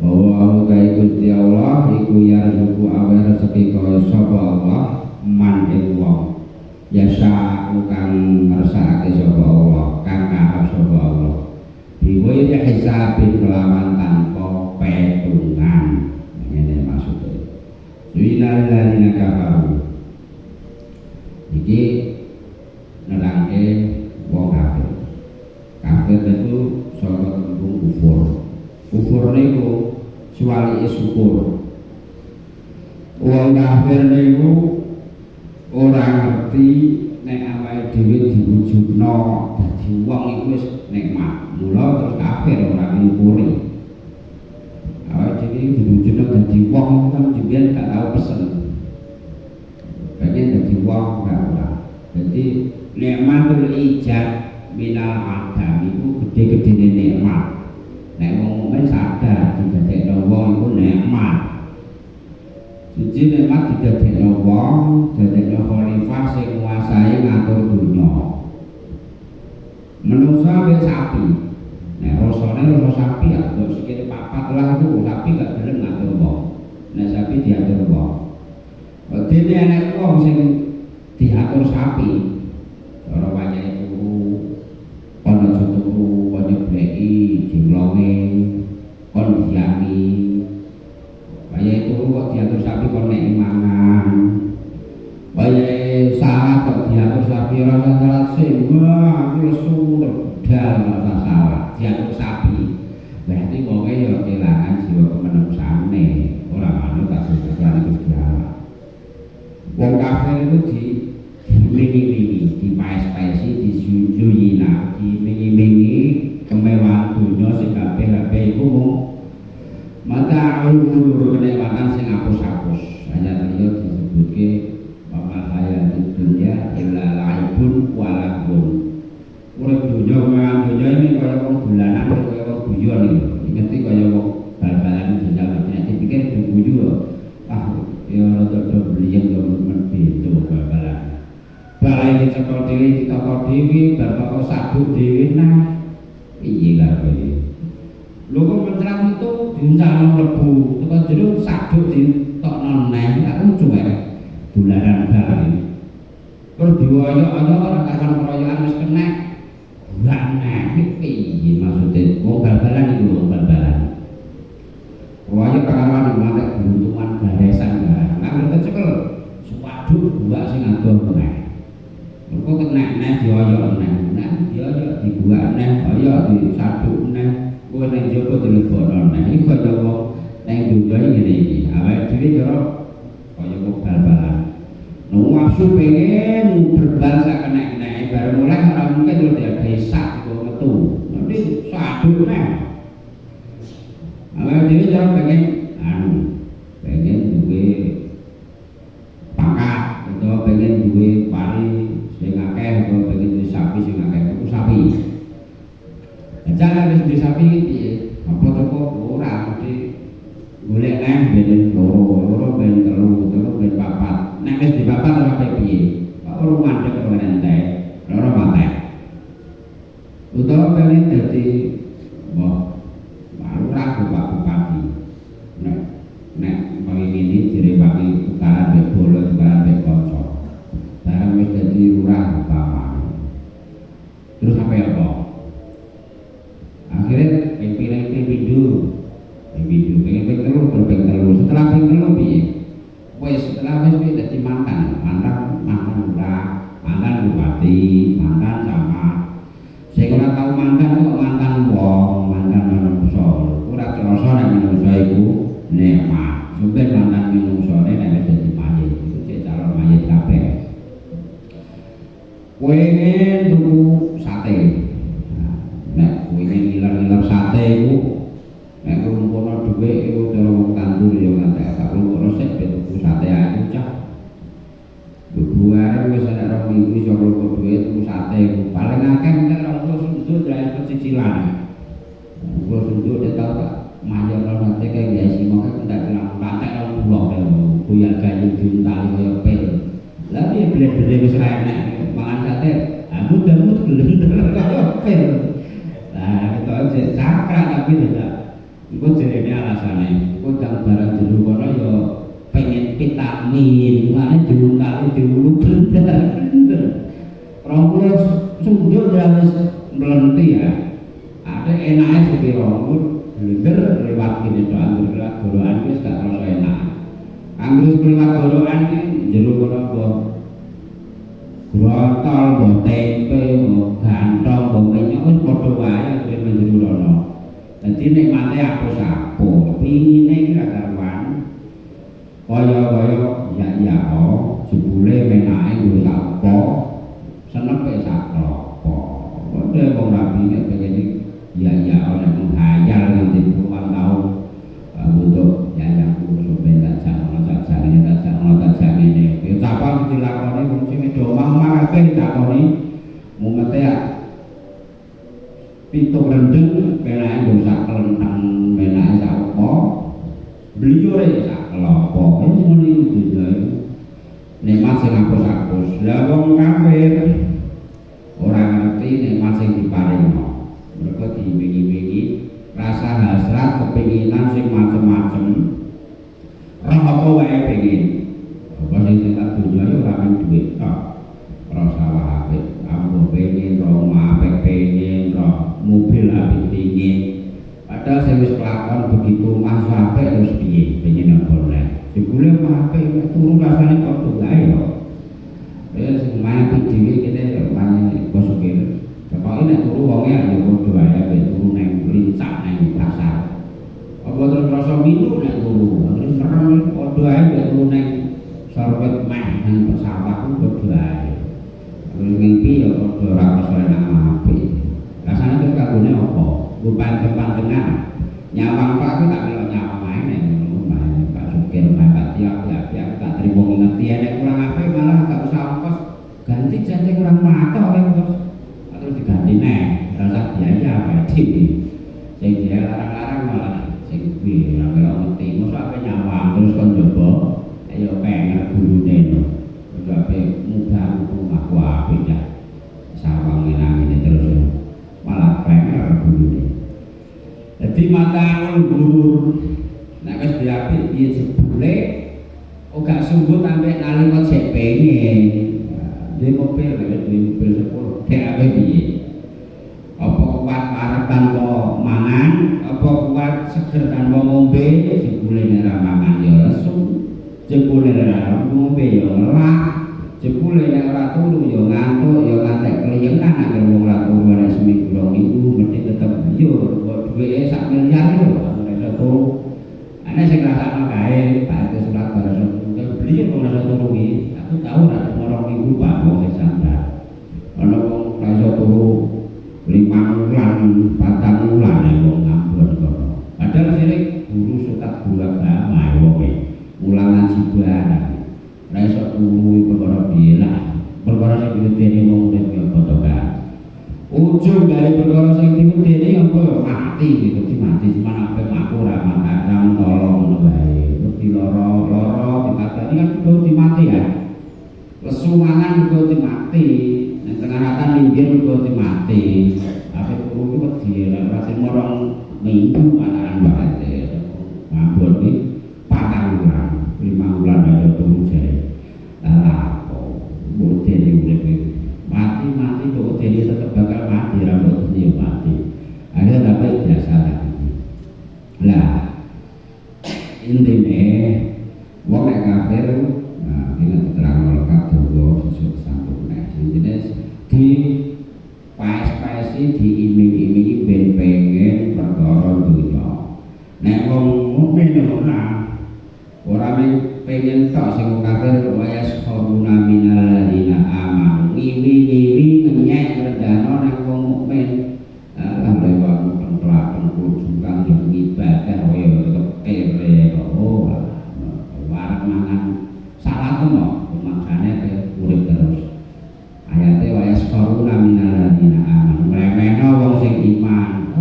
Bahwa utai Gusti Allah iku yarzuqu awe rezeki kaya sapa Allah man ing wong yasa kang ngersakake sapa Allah kang kahap sapa Allah diwiri hisabin kelawan tanpa petungan. Ini maksudnya Zuinal ladina kafaru iki nerangke wong kafir. Kafir itu saka tembung kufur. Kufur niku suwali syukur. Wong kafir niku ora ngerti nek awake dhewe diwujudno dadi wong iku wis nikmat. Mula terus kafir ora nyukuri. Awake dhewe diwujudno dadi wong kan jenengan gak tau pesen. Pengen dadi wong gak ora. Dadi nikmatul ijab minal adam iku gede-gedene nikmat. Nek wong mukmin sadar didadekno wong iku nikmat. Siji nikmat didadekno wong, didadekno khalifah sing nguasai ngatur dunya. Menungsa wis sapi. Nek rasane rasa sapi ya kok sikile papat lah itu sapi gak gelem ngatur wong. Nek sapi diatur wong. Dene ana wong sing diatur sapi. Ora wayahe kono tuku kono bleki jimlonge kon diami kaya itu kok diatur sapi kon nek mangan kaya saat kok diatur sapi rasa-rasa sing wah aku lesu dal ora salah diatur sapi berarti wonge ya kelangan jiwa kemenungsane ora manut aturan Gusti Allah. Wong kafir itu dimingi-mingi, dipaes-paesi, disuyuyina, dimingi-mingi kemewahan dunia sing kabeh-kabeh iku mung mata ulur kenikmatan sing hapus-hapus. Hanya tadi disebutke wa hayatid dunya illa laibun wa lahun. Urip dunya kemewahan dunya ini kaya wong dolanan kaya wong guyon iki. Ngerti kaya wong bal-balan jalan nek dipikir guyu ya rada-rada bliyeng yo men beda bal-balan. Balai dicekal dhewe ditata dhewe bar kok sabuk dhewe nah piye karepe. Lho kok mencram itu diuncalno mlebu teko jero sabuk ditokno neh aku cuwek dolanan bal. Terus diwoyo-oyo ora kasan keroyokan wis kena. Lah nek piye maksude wong bal-balan iku wong bal-balan. Waya kakaruan mantek beruntungan garesan barang. Nang kecekel suwaduh buak sing adoh meneh. Engko kena neh dioyok neh. Nah, dioyok dibuak neh, kaya disaduk neh. Kowe ning jaba dilebono neh. Iki kaya wong ning dunya ngene iki. Awake dhewe cara kaya wong bal-balan. Nafsu pengen berbal sak kenek-keneke bareng mulai ora mungkin lho dia besak kok metu. Nanti saduk neh. Awake dhewe cara pengen pengen duwe pangkat utawa pengen duwe pari sing akeh utawa pengen duwe sapi sing akeh itu sapi. Jangan wis duwe sapi iki piye? Apa teko ora mesti golek neh ben loro ben telu ben papat. Nek wis dipapat ora piye? Kok ora mandek ora entek, ora patek. Utawa pengen dadi lurah Bapak Bupati. Nek mangini direpaki tukaran mbek bola tukaran mbek kanca. Barang wis dadi lurah Bapak. Terus apa ya, Pak? Akhirnya pimpinan pimpidu pengen telu. Setelah ping telu piye? Setelah wis dadi mantan lurah, mantan bupati, mantan camat. Sing ora tau mantan kok mantan wong, mantan manungsa. Ora krasa nek manungsa iku nikmat. Sampai mantan manungsane nek dadi mayit, iku cek calon mayit kabeh. Kowe ngene tuku sate. Nek kowe ngiler-ngiler sate iku nek ngumpulno dhuwit iku cara wong tandur ya ngantek gak ngumpulno sik ben tuku sate ae cah. Bubuare wis ana rong minggu iso ngumpul dhuwit tuku sate iku. Paling akeh nek sundut dari cicilan. Gua sundut dia tahu tak mayor nanti kayak biasa mau kan tidak bilang pakai orang pulau kalau kuya gayu diuntali kaya pil. Lah piye bledere wis ra enak mangan sate. Aku damut gelem kaya pil. Lah itu aja cakrak tapi tidak. Iku jerene alasane. Iku kang barang jero kono ya pengen vitamin, lane diuntali diulu blender. Rongkulo sundul ya wis mlenti ya. Ada enake sepiro blender lewat kene tok anggur gorokan wis gak terasa enak. Anggur lewat gorokan iki jero kono apa? Grotol, mbok tempe, mbok gantong, mbok minyak wis padha wae kuwi menjero rono. Dadi nikmate apus-apus, pingine iki ra karuan. Kaya-kaya ya jebule menake nggo sapa senepe sak klopo. Kode wong rabi nek pengen ya oleh menghayal nanti puluhan tahun untuk ya sampai tak jangan ini. Kita apa dilakoni wong sing do omah akeh dilakoni mumete ya pituk rendeng penake nggo sak kelentang menake sak opo. Bliyore sak klopo. Ngono iki dunya nikmat sing apus-apus. Lah wong kafir ora ngerti nikmat sing diparingno. Mereka diiming-imingi rasa hasrat kepinginan sing macem-macem. Roh apa wae pengin. Apa sing tak dunya yo ora men dhuwit tok. Rasa wae ambo pengin omah apik pengin, roh mobil apik pengin. Padahal sing wis kelakon begitu mas apik terus piye pengin apa oleh. Dibule apik turu rasane kok tugae yo. Wis mati dhewe kene mane kosokir. Pokoke nek turu wonge ya padha ae nek turu nang lincah nang pasar. Apa terus rasa minum nek turu, terus serem padha ae nek turu nang sarwet meh nang pesawat padha ae. Terus mimpi ya padha ora rasa enak apik. Rasane terus kagone apa? Bukan tempat nyawang Pak aku tak melok nyawang ae nek ngono Pak Sukir Pak tiap tak trimo ngerti nek kurang apik malah gak usah ongkos ganti jane kurang matok terus terus diganti neh rasa biaya berarti sing dia larang-larang malah sing kuwi ora melok ngerti mosok ape nyawang terus kon jowo ayo penger gurune terus ape mudah rumah apik ya sawang ngene terus malah penger gurune. Jadi mata guru nek wis diapik piye jebule ora sungguh sampe nalika jek pengen duwe mobil sepuluh dhek ape piye apa kuat arep tanpa mangan apa kuat seger tanpa ngombe jebule nek ora mangan ya lesu jebule nek ora ngombe ya lerah jebule nek ora turu ya ngantuk ya ngantek kliyengan nek wong ora turu nek seminggu rong minggu mesti tetep yo duwe sak miliar lho nek turu ana sing rasakno kae Pak surat bareng beli wong ora turu iki aku tau ora rong minggu Pak wong santai ana wong ora iso turu 5 bulan 4 bulan wong ngambon kono padahal sirik guru sukat guru agama wong mulang ngaji bareng ora iso turu perkara piye lah perkara sing diwedeni wong urip ya padha kae ujung dari perkara sing diwedeni apa mati gitu mati cuma ape aku ora makan tolong ngono wae di loro dikatani kan kudu dimati ya lesu mangan kudu dimati nek tengah ratan linggih kudu dimati ape turu iki wedi nek ora sing morong minggu panaran wae ngambon iki 4 bulan 5 bulan aja turu jare lah kok bodene urip mati kok dene tetep bakal mati ra mboten yo mati akhirnya dapat biasa lagi lah intine wong nek kafir nah iki terang lengkap dulu sesuk sambung nek intine di paes-paesi diiming-imingi ben pengen perkara dunya nek wong mukmin ora pengen tok sing kafir waya sahruna minal ladina amanu ngiwi ngenyek rendano nek wong mukmin lah lewat pengkelak pengkujukan yang ibadah kaya tetep kere oh warang mangan salah kok maksane urip terus ayate waya sahruna minal ladina amanu remehno wong sing iman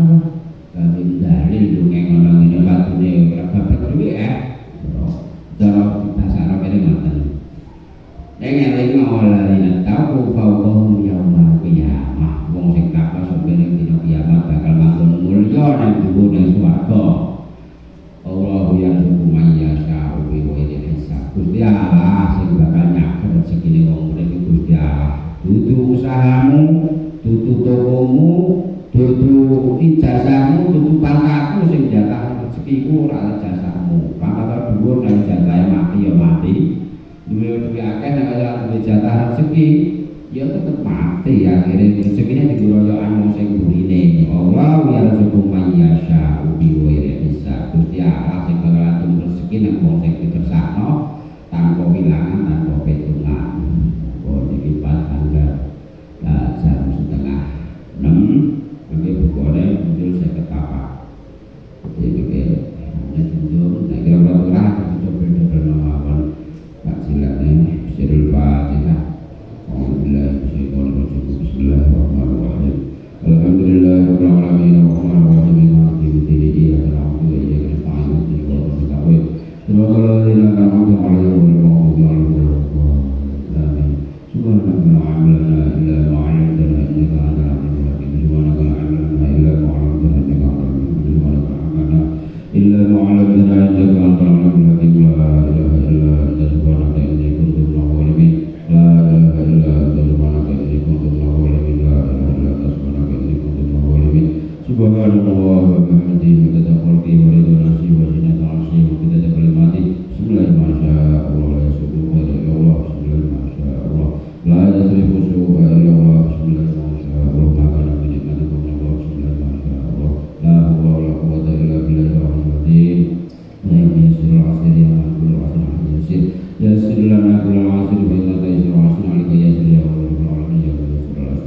dadi dalil dongeng ngono ngene watune ora babek duwe cara bahasa Arab rezeki ku ora jasamu. Pangkat dhuwur nek jatahe mati ya mati. Duwe akeh nek ora duwe jatah rezeki ya tetep mati akhirnya rezekine digeroyokan wong sing burine. Allah ya rezeki mayyasha ubi wa bisa. Gusti Allah sing bakal atur rezeki nek wong sing dikersakno tanpa wilangan tanpa petungan. Oh niki pas tanggal jam setengah 6 nggih bukane muncul 50 apa. Iki nek tunjuk nek kira-kira coba mawon Pak silane sirul Fatihah. Bismillahirrahmanirrahim. Alhamdulillahirabbil alamin arrahmanirrahim maliki yaumiddin iyyaka na'budu wa iyyaka nasta'in ihdinas siratal siratal ladzina an'amta 'alaihim ghairil maghdubi 'alaihim waladdallin. Subhanaka la ilma lana illa ma 'allamtana innaka antal 'alimul hakim. Subhanaka la ilma lana illa ma 'allamtana innaka antal 'alimul hakim. Illa ma 'allamtana innaka antal 'alimul hakim. La ilaha illa anta subhanaka inni kuntu minadh dhalimin. La ilaha illa anta subhanaka inni kuntu minadh dhalimin. La ilaha illa anta subhanaka inni kuntu minadh dhalimin. Subhanallah wa bihamdihi wa tadakkalki wa ridha nafsi wa zinata 'arshi wa qidata kalimati. Bismillahirrahmanirrahim. La yasbiqu illa Allah. Bismillahirrahmanirrahim. La yasrifu su'a illa Allah. Bismillahirrahmanirrahim. Ma kana min ni'matin min Allah. Bismillahirrahmanirrahim. La hawla wa la quwwata illa billahil 'aliyyil 'azim. Ya yassirul 'asri ya kullu 'asrin yassir. Yassir lana kullal 'asri wa inna taysir 'asrin 'alika yassir ya rabbal alamin ya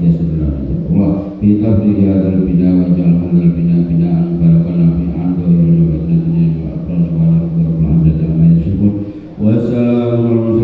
yassir lana ya Allah. Bi tafriqi hadzal bina wa ja'al hadzal bina bina'an barakan nafi'an wa yarzuqna dunya wa akhirah wa la rabbil alamin. Wa salamun